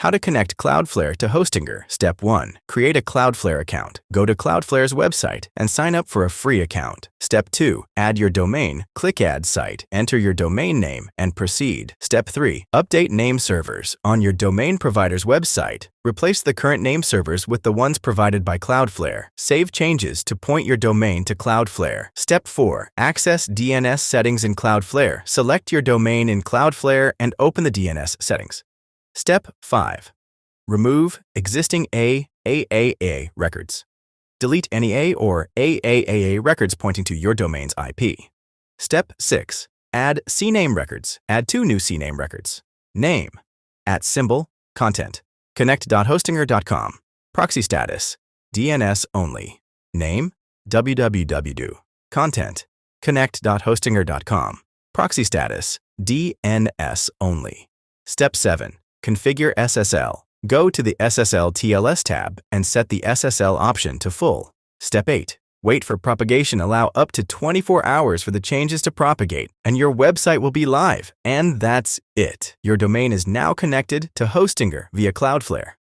How to connect Cloudflare to Hostinger. Step 1. Create a Cloudflare account. Go to Cloudflare's website and sign up for a free account. Step 2. Add your domain. Click Add Site. Enter your domain name and proceed. Step 3. Update name servers. On your domain provider's website, replace the current name servers with the ones provided by Cloudflare. Save changes to point your domain to Cloudflare. Step 4. Access DNS settings in Cloudflare. Select your domain in Cloudflare and open the DNS settings. Step 5. Remove existing AAA records. Delete any A or AAA records pointing to your domain's IP. Step 6. Add CNAME records. Add 2 new CNAME records. Name, @symbol, content. Connect.hostinger.com. Proxy status, DNS only. Name, www. Content, connect.hostinger.com. Proxy status, DNS only. Step 7. Configure SSL. Go to the SSL TLS tab and set the SSL option to full. Step 8. Wait for propagation. Allow up to 24 hours for the changes to propagate, and your website will be live. And that's it. Your domain is now connected to Hostinger via Cloudflare.